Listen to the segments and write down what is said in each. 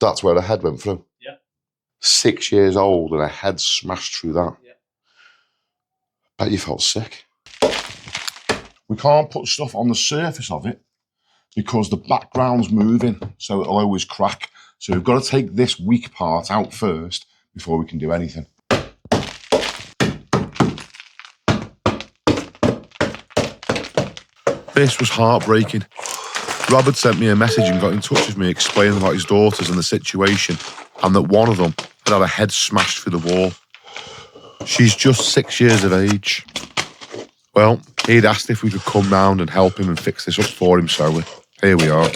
That's where the head went through. Yeah. 6 years old and a head smashed through that. Yeah. Bet you felt sick. We can't put stuff on the surface of it because the background's moving, so it'll always crack. So we've got to take this weak part out first before we can do anything. This was heartbreaking. Rob had sent me a message and got in touch with me explaining about his daughters and the situation, and that one of them had a head smashed through the wall. She's just 6 years of age. Well, he'd asked if we could come round and help him and fix this up for him, so here we are.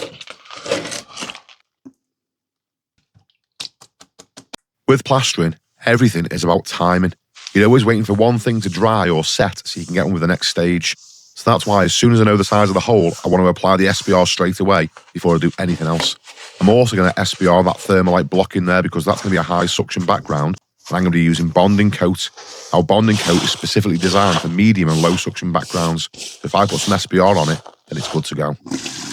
With plastering, everything is about timing. You're always waiting for one thing to dry or set so you can get on with the next stage. So that's why as soon as I know the size of the hole, I want to apply the SBR straight away before I do anything else. I'm also going to SBR that thermalite block in there because that's going to be a high suction background. And I'm going to be using bonding coat. Our bonding coat is specifically designed for medium and low suction backgrounds. So if I put some SBR on it, then it's good to go.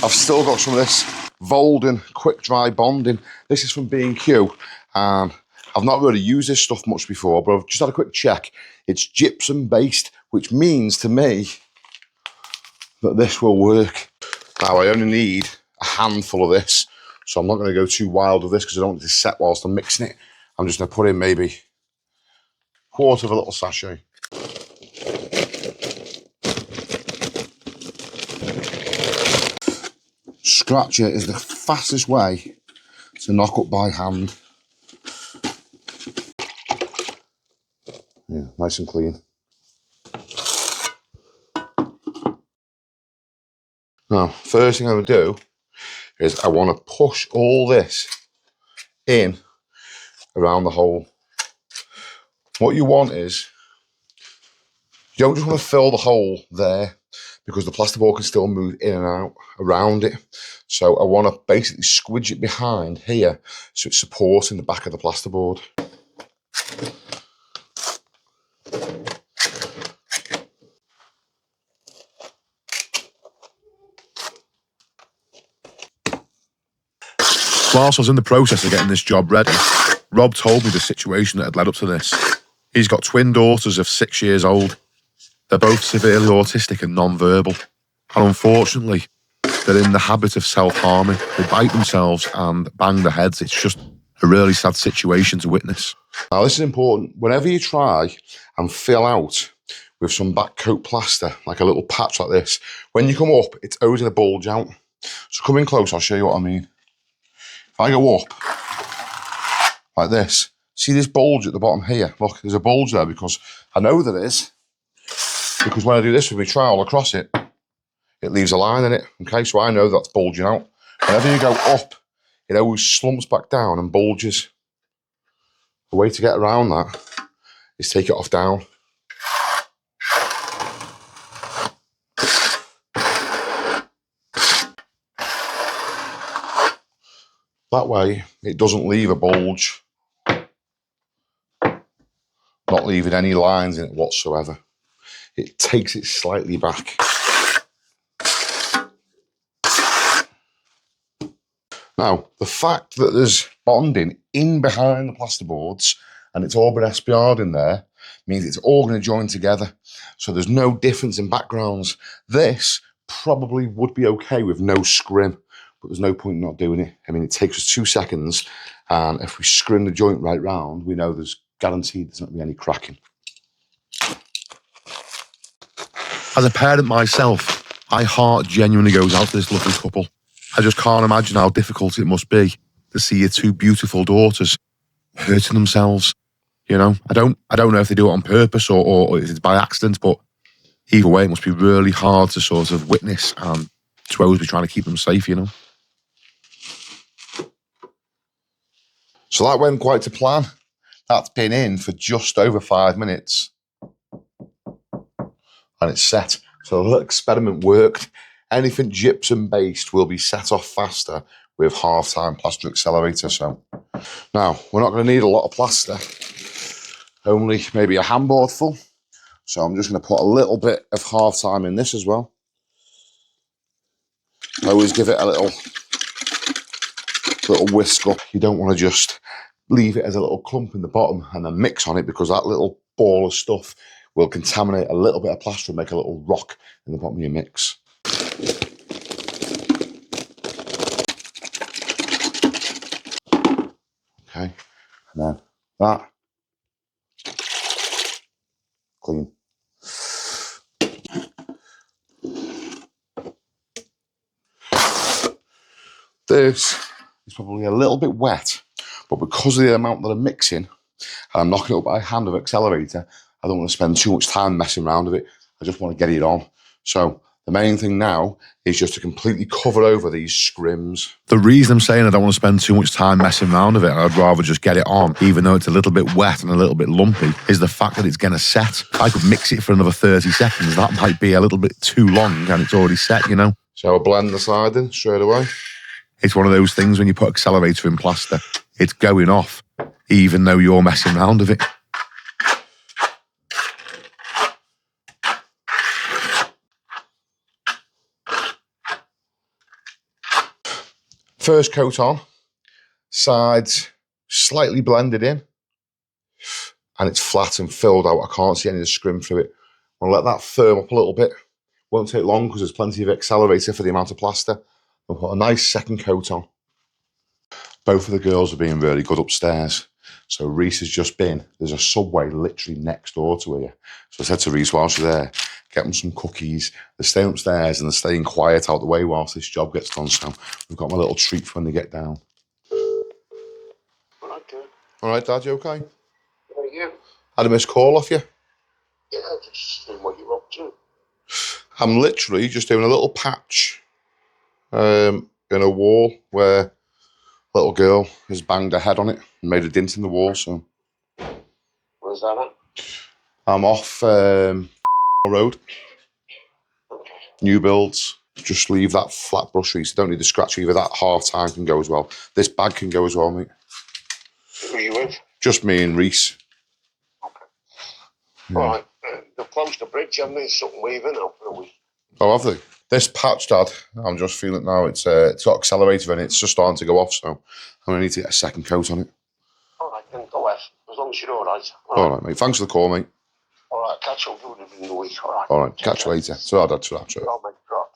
I've still got some of this Volden quick dry bonding. This is from B&Q, and I've not really used this stuff much before, but I've just had a quick check. It's gypsum based, which means to me that this will work. Now I only need a handful of this, so I'm not going to go too wild with this because I don't want it to set whilst I'm mixing it. I'm just going to put in maybe a quarter of a little sachet. Scratcher is the fastest way to knock up by hand. Yeah, nice and clean. Now, first thing I'm going to do is I want to push all this in around the hole. What you want is, you don't just want to fill the hole there because the plasterboard can still move in and out around it. So I want to basically squidge it behind here so it's supporting the back of the plasterboard. Whilst I was in the process of getting this job ready, Rob told me the situation that had led up to this. He's got twin daughters of 6 years old. They're both severely autistic and non-verbal. And unfortunately, they're in the habit of self-harming. They bite themselves and bang their heads. It's just a really sad situation to witness. Now, this is important. Whenever you try and fill out with some back coat plaster, like a little patch like this, when you come up, it's always going to bulge out. So come in close, I'll show you what I mean. If I go up like this, see this bulge at the bottom here? Look, there's a bulge there because I know there is. Because when I do this with my trowel across it, it leaves a line in it. Okay, so I know that's bulging out. Whenever you go up, it always slumps back down and bulges. The way to get around that is take it off down. That way, it doesn't leave a bulge. Not leaving any lines in it whatsoever. It takes it slightly back. Now, the fact that there's bonding in behind the plasterboards and it's all been SBR'd in there means it's all going to join together. So there's no difference in backgrounds. This probably would be okay with no scrim, but there's no point in not doing it. I mean, it takes us 2 seconds, and if we scrim the joint right round, we know there's guaranteed there's not going to be any cracking. As a parent myself, my heart genuinely goes out to this lovely couple. I just can't imagine how difficult it must be to see your two beautiful daughters hurting themselves. You know, I don't know if they do it on purpose or if it's by accident, but either way, it must be really hard to sort of witness and to always be trying to keep them safe, you know. So that went quite to plan. That's been in for just over 5 minutes. And it's set. So the little experiment worked. Anything gypsum based will be set off faster with half-time plaster accelerator. So now we're not going to need a lot of plaster, only maybe a handboard full. So I'm just going to put a little bit of half-time in this as well. I always give it a little little whisk up. You don't want to just leave it as a little clump in the bottom and then mix on it, because that little ball of stuff will contaminate a little bit of plaster and make a little rock in the bottom of your mix. Okay, and then that, clean. This is probably a little bit wet, but because of the amount that I'm mixing, and I'm knocking it up by hand with accelerator, I don't want to spend too much time messing around with it. I just want to get it on. So the main thing now is just to completely cover over these scrims. The reason I'm saying I don't want to spend too much time messing around with it, and I'd rather just get it on, even though it's a little bit wet and a little bit lumpy, is the fact that it's going to set. I could mix it for another 30 seconds. That might be a little bit too long, and it's already set, you know? So I'll blend the siding straight away. It's one of those things when you put accelerator in plaster, it's going off, even though you're messing around with it. First coat on, sides slightly blended in, and it's flat and filled out. I can't see any of the scrim through it. I'll let that firm up a little bit. Won't take long because there's plenty of accelerator for the amount of plaster. I'll put a nice second coat on. Both of the girls are being really good upstairs. So Reese has just been, there's a Subway literally next door to here. So I said to Reese while she's there, get them some cookies. They're staying upstairs and they're staying quiet out the way whilst this job gets done. So we've got my little treat for when they get down. All right, Dad. All right, Dad, you okay? How are you? Had a missed call off you? Yeah, just seeing what you're up to. I'm literally just doing a little patch in a wall where a little girl has banged her head on it and made a dent in the wall. So Where's that at? I'm off road. Okay. New builds. Just leave that flat brush, Reese. Don't need the scratch either. That half time can go as well. This bag can go as well, mate. Who are you with? Just me and Reese. Okay. Yeah. All right. They've closed the bridge, haven't they? Something weaving now for a week. Oh, have they? This patch, Dad, I'm just feeling it now. It's got accelerator in it. It's just starting to go off, so I'm going to need to get a second coat on it. All right, then go ahead. As long as you're all right. All right, mate. Thanks for the call, mate. All right, catch up with you in the week. All right. All right, catch you later. So, Dad, drop. I'll make drop.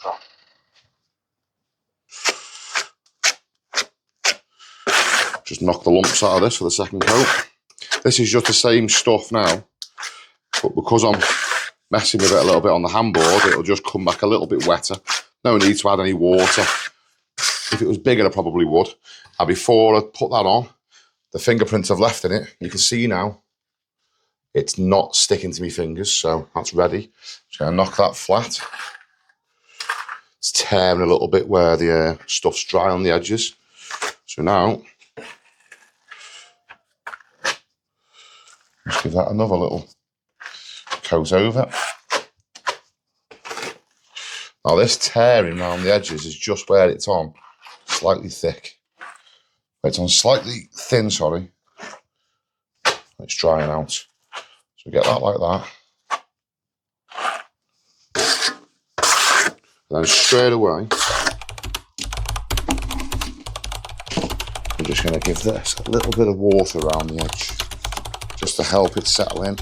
Just knock the lumps out of this for the second coat. This is just the same stuff now, but because I'm messing with it a little bit on the handboard, it'll just come back a little bit wetter. No need to add any water. If it was bigger, I probably would. And before I put that on, the fingerprints I've left in it, you can see now, it's not sticking to my fingers, so that's ready. So I knock that flat. It's tearing a little bit where the stuff's dry on the edges. So now, just give that another little coat over. Now this tearing around the edges is just where it's on, slightly thick. It's on slightly thin, sorry. It's drying out. So we get that like that. And then straight away, I'm just going to give this a little bit of water around the edge, just to help it settle in.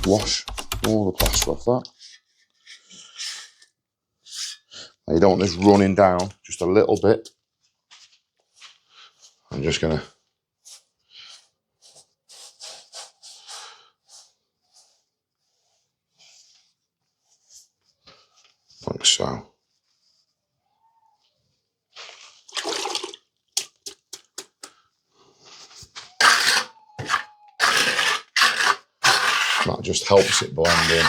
Wash all the plaster off that. Now you don't want this running down, just a little bit. I'm just going to like so. That just helps it blend in.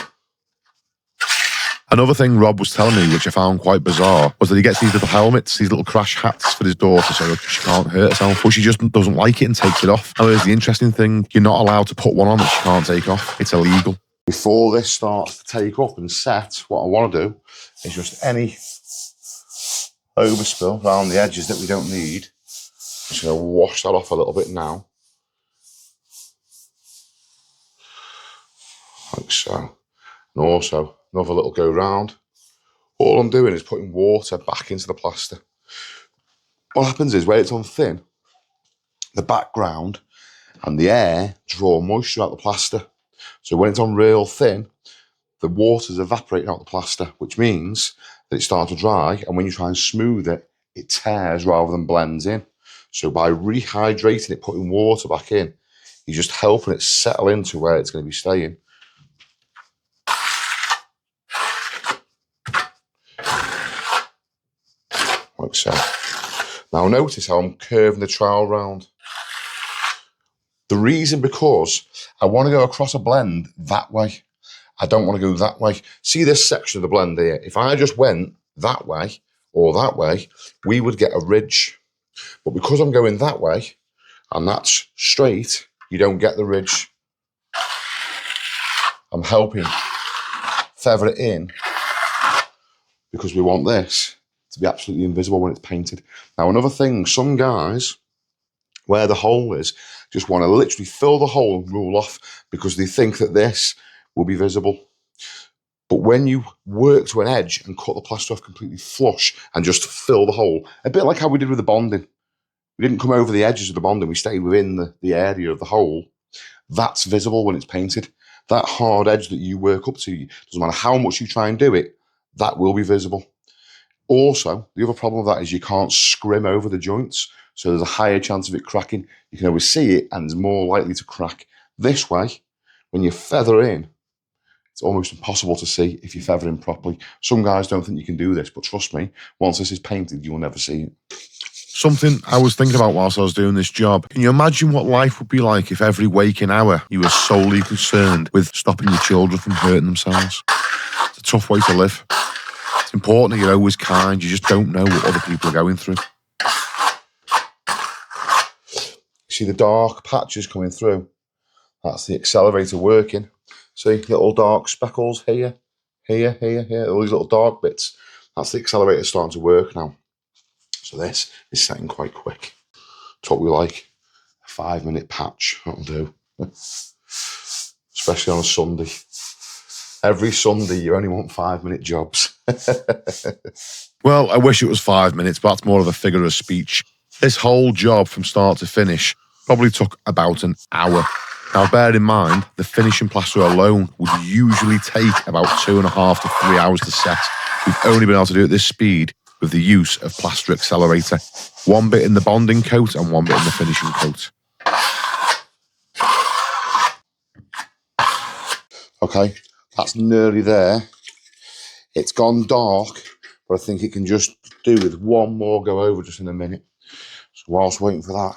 Another thing Rob was telling me, which I found quite bizarre, was that he gets these little helmets, these little crash hats for his daughter so that she can't hurt herself, but she just doesn't like it and takes it off. Now, here's the interesting thing, you're not allowed to put one on that she can't take off. It's illegal. Before this starts to take up and set, what I want to do is just any overspill around the edges that we don't need, just going to wash that off a little bit now. Like so. And also, another little go round, All I'm doing is putting water back into the plaster. What happens is where it's on thin, the background and the air draw moisture out the plaster. So when it's on real thin, the water's evaporating out the plaster, which means that it's starting to dry, and when you try and smooth it, it tears rather than blends in. So by rehydrating it, putting water back in, you're just helping it settle into where it's going to be staying. Like so. Now notice how I'm curving the trowel round. The reason because I want to go across a blend that way. I don't want to go that way. See this section of the blend here? If I just went that way or that way, we would get a ridge. But because I'm going that way and that's straight, you don't get the ridge. I'm helping feather it in because we want this to be absolutely invisible when it's painted. Now, another thing, some guys, where the hole is, just want to literally fill the hole and rule off because they think that this will be visible. But when you work to an edge and cut the plaster off completely flush and just fill the hole, a bit like how we did with the bonding. We didn't come over the edges of the bonding, we stayed within the area of the hole. That's visible when it's painted. That hard edge that you work up to, doesn't matter how much you try and do it, that will be visible. Also, the other problem with that is you can't scrim over the joints, so there's a higher chance of it cracking. You can always see it and it's more likely to crack. This way, when you feather in, it's almost impossible to see if you feather in properly. Some guys don't think you can do this, but trust me, once this is painted, you will never see it. Something I was thinking about whilst I was doing this job. Can you imagine what life would be like if every waking hour you were solely concerned with stopping your children from hurting themselves? It's a tough way to live. It's important that you're always kind. You just don't know what other people are going through. See the dark patches coming through? That's the accelerator working. See, little dark speckles here, here, here, here, all these little dark bits. That's the accelerator starting to work now. So this is setting quite quick. It's what we like. A 5-minute patch, that'll do. Especially on a Sunday. Every Sunday you only want 5-minute jobs. Well, I wish it was 5 minutes, but that's more of a figure of speech. This whole job from start to finish probably took about an hour. Now, bear in mind, the finishing plaster alone would usually take about 2.5 to 3 hours to set. We've only been able to do it at this speed with the use of plaster accelerator. 1 bit in the bonding coat and 1 bit in the finishing coat. Okay, that's nearly there. It's gone dark, but I think it can just do with one more go over just in a minute. So whilst waiting for that,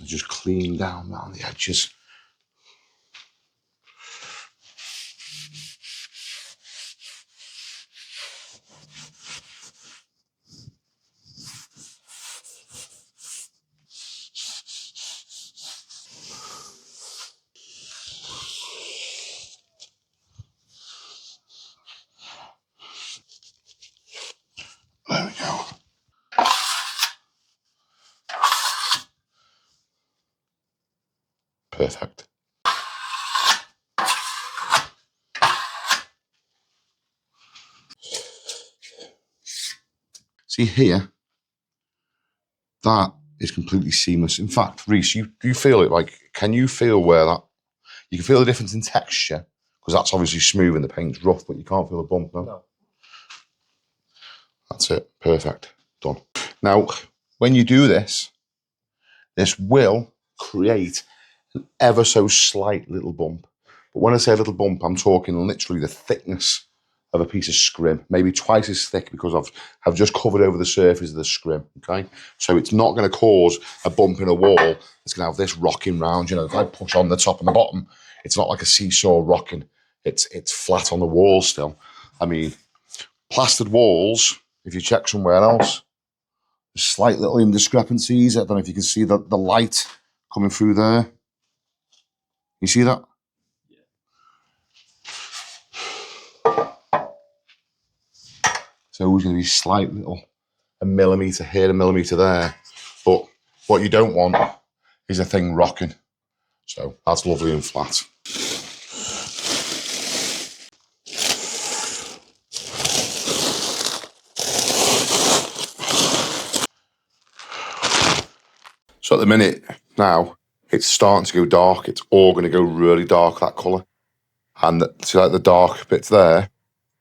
just clean down around the edges. There we go. Perfect. See here, that is completely seamless. In fact, Reese, you feel it, like, can you feel where that, you can feel the difference in texture, because that's obviously smooth and the paint's rough, but you can't feel a bump, no? That's it, perfect, done. Now, when you do this, this will create an ever so slight little bump. But when I say a little bump, I'm talking literally the thickness of a piece of scrim, maybe twice as thick because I've just covered over the surface of the scrim, okay? So it's not going to cause a bump in a wall. It's going to have this rocking round, you know, if I push on the top and the bottom, it's not like a seesaw rocking. It's flat on the wall still. I mean, plastered walls, if you check somewhere else, there's slight little indiscrepancies. I don't know if you can see the light coming through there. You see that? So always going to be slight little, a millimetre here, a millimetre there. But what you don't want is a thing rocking. So that's lovely and flat. So at the minute now, it's starting to go dark. It's all going to go really dark, that colour. And see like the dark bits there,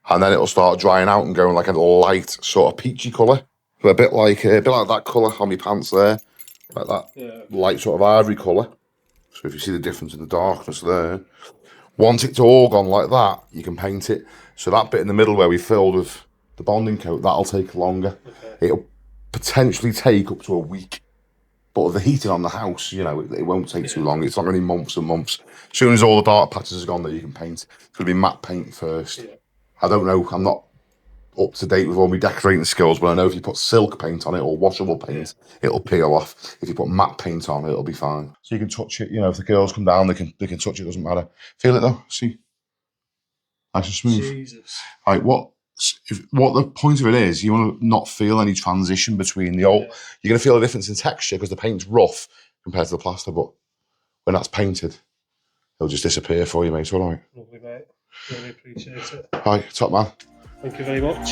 and then it'll start drying out and going like a light sort of peachy colour. A bit like that colour on my pants there, like that light sort of ivory colour. So if you see the difference in the darkness there, once it's all gone like that, you can paint it. So that bit in the middle where we filled with the bonding coat, that'll take longer. Okay. It'll potentially take up to a week. But with the heating on the house, you know, it won't take too long. It's not going to be months and months. As soon as all the dark patches are gone that you can paint, it's going to be matte paint first. Yeah. I don't know, I'm not up to date with all my decorating skills, but I know if you put silk paint on it or washable paint, it'll peel off. If you put matte paint on, it'll be fine. So you can touch it, you know, if the girls come down, they can touch it, doesn't matter. Feel it though, see? Nice and smooth. Jesus. Right, what the point of it is, you want to not feel any transition between the old. You're going to feel a difference in texture because the paint's rough compared to the plaster, but when that's painted, it'll just disappear for you, mate. All right. Lovely, mate. Really appreciate it. Hi, top man. Thank you very much.